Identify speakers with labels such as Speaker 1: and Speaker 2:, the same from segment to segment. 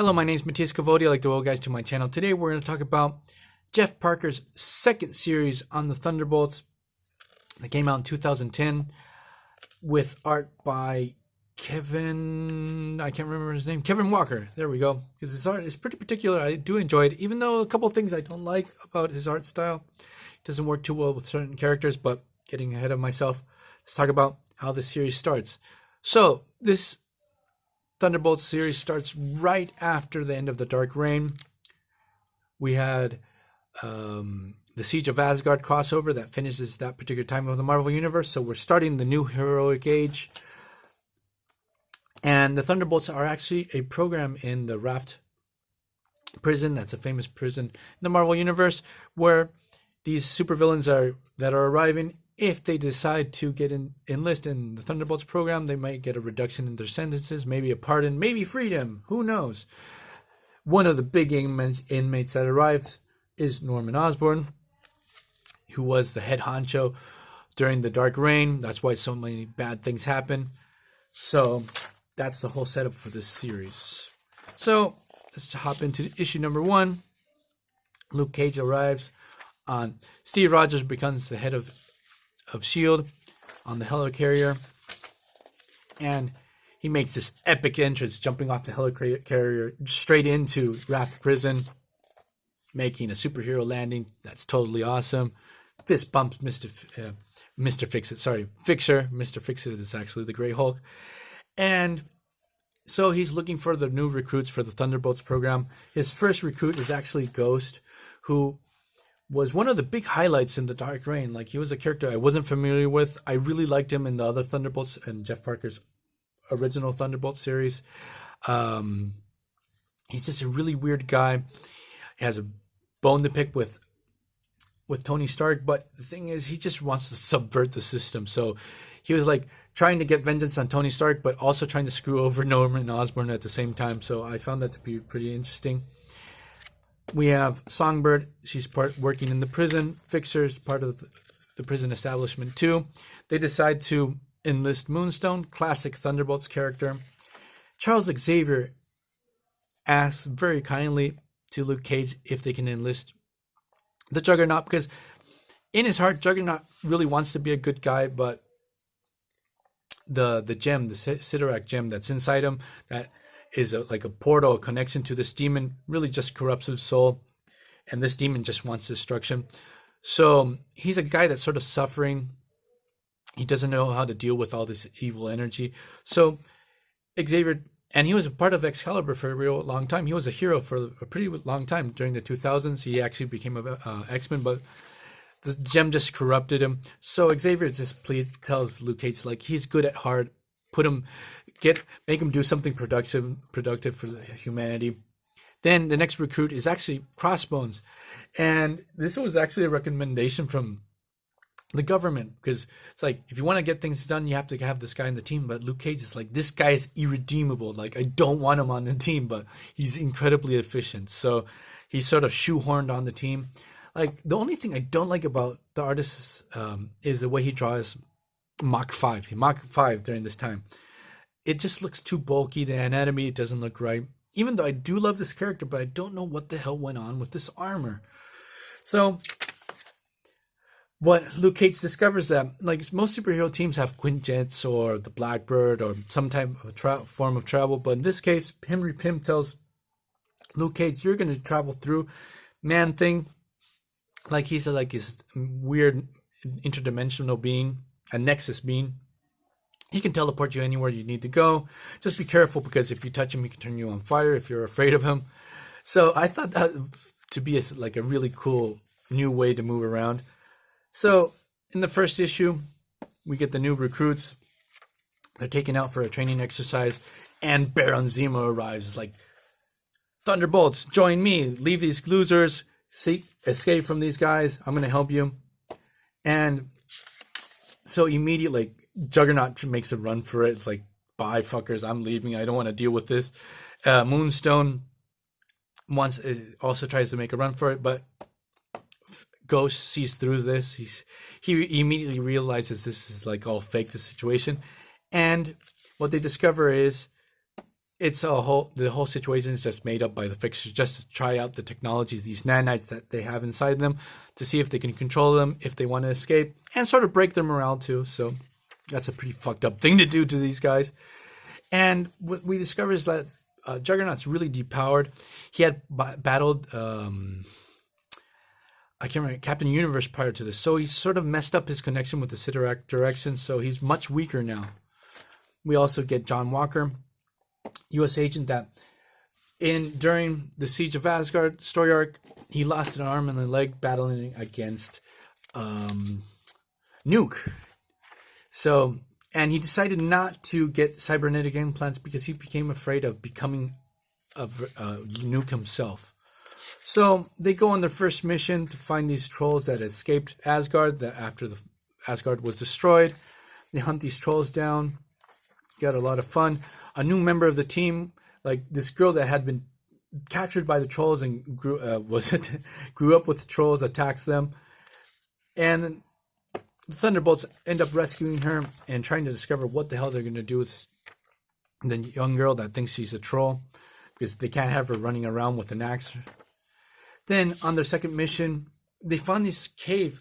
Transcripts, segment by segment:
Speaker 1: Hello, my name is Matthias Cavodi. I'd like to welcome you guys to my channel. Today we're going to talk about Jeff Parker's second series on the Thunderbolts that came out in 2010 with art by Kevin, I can't remember his name, Kevin Walker. There we go. Because his art is pretty particular. I do enjoy it, even though a couple of things I don't like about his art style. It doesn't work too well with certain characters, but getting ahead of myself, let's talk about how the series starts. So, this Thunderbolts series starts right after the end of the Dark Reign. We had the Siege of Asgard crossover that finishes that particular time of the Marvel Universe. So we're starting the new heroic age. And the Thunderbolts are actually a program in the Raft prison. That's a famous prison in the Marvel Universe where these supervillains that are arriving, if they decide to enlist in the Thunderbolts program, they might get a reduction in their sentences, maybe a pardon, maybe freedom. Who knows? One of the big inmates that arrives is Norman Osborn, who was the head honcho during the Dark Reign. That's why so many bad things happen. So that's the whole setup for this series. So let's hop into issue number 1. Luke Cage arrives on. Steve Rogers becomes the head of S.H.I.E.L.D. on the helicarrier, and he makes this epic entrance, jumping off the helicarrier straight into Raft Prison, making a superhero landing. That's totally awesome. Fist bumps Mr. Fix-It. Sorry, Fixer. Mr. Fix-It is actually the Grey Hulk. And so he's looking for the new recruits for the Thunderbolts program. His first recruit is actually Ghost, who was one of the big highlights in the Dark Reign. Like, he was a character I wasn't familiar with. I really liked him in the other Thunderbolts and Jeff Parker's original Thunderbolt series. He's just a really weird guy. He has a bone to pick with Tony Stark, but the thing is, he just wants to subvert the system. So he was like trying to get vengeance on Tony Stark, but also trying to screw over Norman Osborn at the same time. So I found that to be pretty interesting. We have Songbird. She's working in the prison. Fixer's part of the prison establishment too. They decide to enlist Moonstone, classic Thunderbolts character. Charles Xavier asks very kindly to Luke Cage if they can enlist the Juggernaut, because in his heart, Juggernaut really wants to be a good guy, but the gem, the Sidorak gem that's inside him, that is like a portal, a connection to this demon, really just corrupts his soul, and this demon just wants destruction. So he's a guy that's sort of suffering. He doesn't know how to deal with all this evil energy. So Xavier, and he was a part of Excalibur for a real long time. He was a hero for a pretty long time. During the 2000s, he actually became a X-Men, but the gem just corrupted him. So Xavier just tells Luke Cage, like, he's good at heart. Make him do something productive for humanity. Then the next recruit is actually Crossbones, and this was actually a recommendation from the government, because it's like, if you want to get things done, you have to have this guy in the team. But Luke Cage is like, this guy is irredeemable. Like, I don't want him on the team, but he's incredibly efficient. So he's sort of shoehorned on the team. Like, the only thing I don't like about the artist is the way he draws Mach 5 during this time. It just looks too bulky. The anatomy, it doesn't look right. Even though I do love this character, but I don't know what the hell went on with this armor. So what Luke Cage discovers, that like most superhero teams have Quinjets or the Blackbird or some type of form of travel, but in this case, Henry Pym tells Luke Cage, you're going to travel through Man-Thing, like he's like this weird interdimensional being, a Nexus being. He can teleport you anywhere you need to go. Just be careful, because if you touch him, he can turn you on fire if you're afraid of him. So I thought that to be like a really cool new way to move around. So in the first issue, we get the new recruits. They're taken out for a training exercise, and Baron Zemo arrives. Like, Thunderbolts, join me. Leave these losers. Escape from these guys. I'm going to help you. And so immediately, Juggernaut makes a run for it. It's like, bye, fuckers. I'm leaving. I don't want to deal with this. Moonstone also tries to make a run for it, but Ghost sees through this. He immediately realizes this is like all fake, the situation. And what they discover is it's the whole situation is just made up by the fixers just to try out the technology, these nanites that they have inside them, to see if they can control them, if they want to escape, and sort of break their morale too. So that's a pretty fucked up thing to do to these guys. And what we discover is that Juggernaut's really depowered. He had battled I can't remember, Captain Universe prior to this, so he's sort of messed up his connection with the Sidorak direction, so he's much weaker now. We also get John Walker, U.S. agent that during the Siege of Asgard story arc, he lost an arm and a leg battling against Nuke. So, and he decided not to get cybernetic implants because he became afraid of becoming Nuke himself. So they go on their first mission to find these trolls that escaped Asgard that after the Asgard was destroyed. They hunt these trolls down. Got a lot of fun. A new member of the team, like this girl that had been captured by the trolls and grew up with the trolls, attacks them. And the Thunderbolts end up rescuing her and trying to discover what the hell they're going to do with the young girl that thinks she's a troll, because they can't have her running around with an axe. Then on their second mission, they found this cave.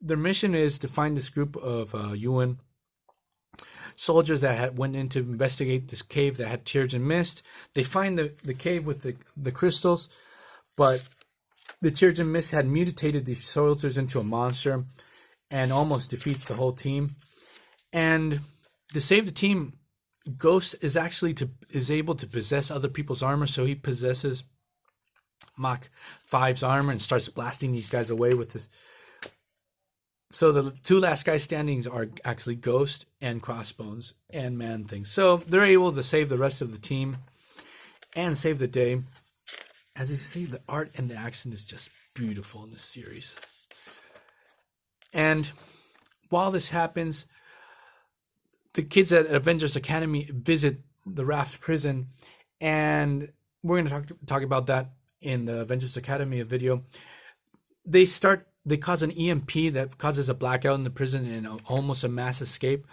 Speaker 1: Their mission is to find this group of UN soldiers that went in to investigate this cave that had tears and mist. They find the cave with the crystals, but the tears and mist had mutated these soldiers into a monster and almost defeats the whole team. And to save the team, Ghost is able to possess other people's armor, so he possesses Mach 5's armor and starts blasting these guys away with this. So the two last guys standing are actually Ghost and Crossbones and Man-Thing. So they're able to save the rest of the team and save the day. As you see, the art and the action is just beautiful in this series. And while this happens, the kids at Avengers Academy visit the Raft prison, and we're going to talk about that in the Avengers Academy video. They cause an EMP that causes a blackout in the prison and almost a mass escape.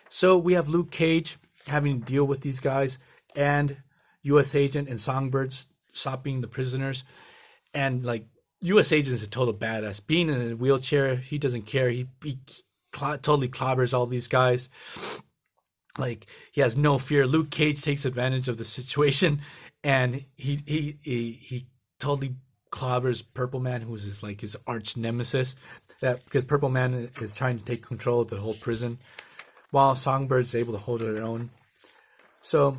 Speaker 1: So we have Luke Cage having to deal with these guys, and U.S. Agent and Songbird stopping the prisoners. And like, U.S. Agent is a total badass. Being in a wheelchair, he doesn't care. He totally clobbers all these guys. Like, he has no fear. Luke Cage takes advantage of the situation, and he totally clobbers Purple Man, who is his arch nemesis. Because Purple Man is trying to take control of the whole prison, while Songbird's able to hold her own. So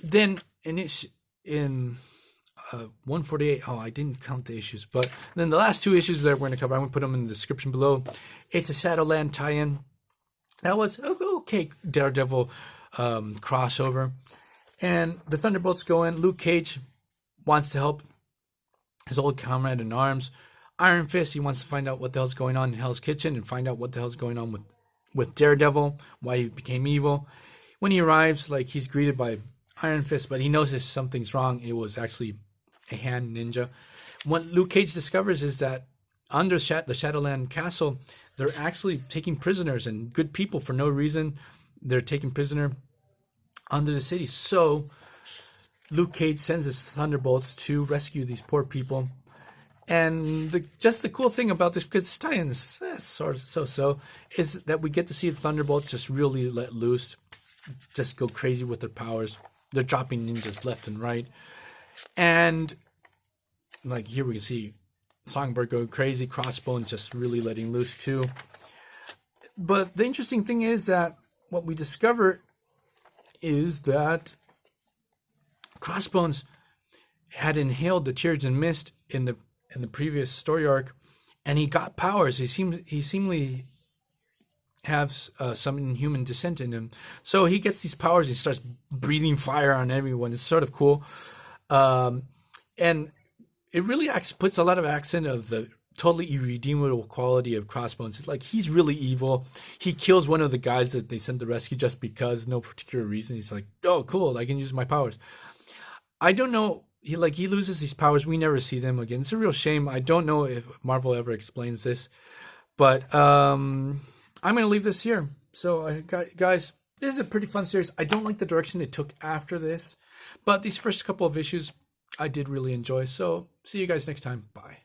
Speaker 1: then in 148, I didn't count the issues, but then the last two issues that we're going to cover, I'm going to put them in the description below. It's a Shadowland tie-in. That was okay Daredevil crossover. And the Thunderbolts go in. Luke Cage wants to help his old comrade in arms. Iron Fist, he wants to find out what the hell's going on in Hell's Kitchen and find out what the hell's going on with Daredevil, why he became evil. When he arrives, he's greeted by Iron Fist, but he knows something's wrong. It was actually a hand ninja. What Luke Cage discovers is that under the Shadowland castle, they're actually taking prisoners and good people for no reason. They're taking prisoner under the city. So Luke Cage sends his Thunderbolts to rescue these poor people. And the cool thing about this, because it's tie-ins sort of so, is that we get to see the Thunderbolts just really let loose, just go crazy with their powers. They're dropping ninjas left and right. And here we can see Songbird go crazy, Crossbones just really letting loose too. But the interesting thing is that what we discover is that Crossbones had inhaled the tears and mist in the previous story arc, and he got powers. He seemingly has some inhuman descent in him. So he gets these powers. He starts breathing fire on everyone. It's sort of cool. And it really puts a lot of accent of the totally irredeemable quality of Crossbones. He's really evil. He kills one of the guys that they sent to rescue just because, no particular reason. He's like, oh, cool, I can use my powers. I don't know. He loses these powers. We never see them again. It's a real shame. I don't know if Marvel ever explains this. But I'm going to leave this here. So, guys, this is a pretty fun series. I don't like the direction it took after this. But these first couple of issues I did really enjoy. So see you guys next time. Bye.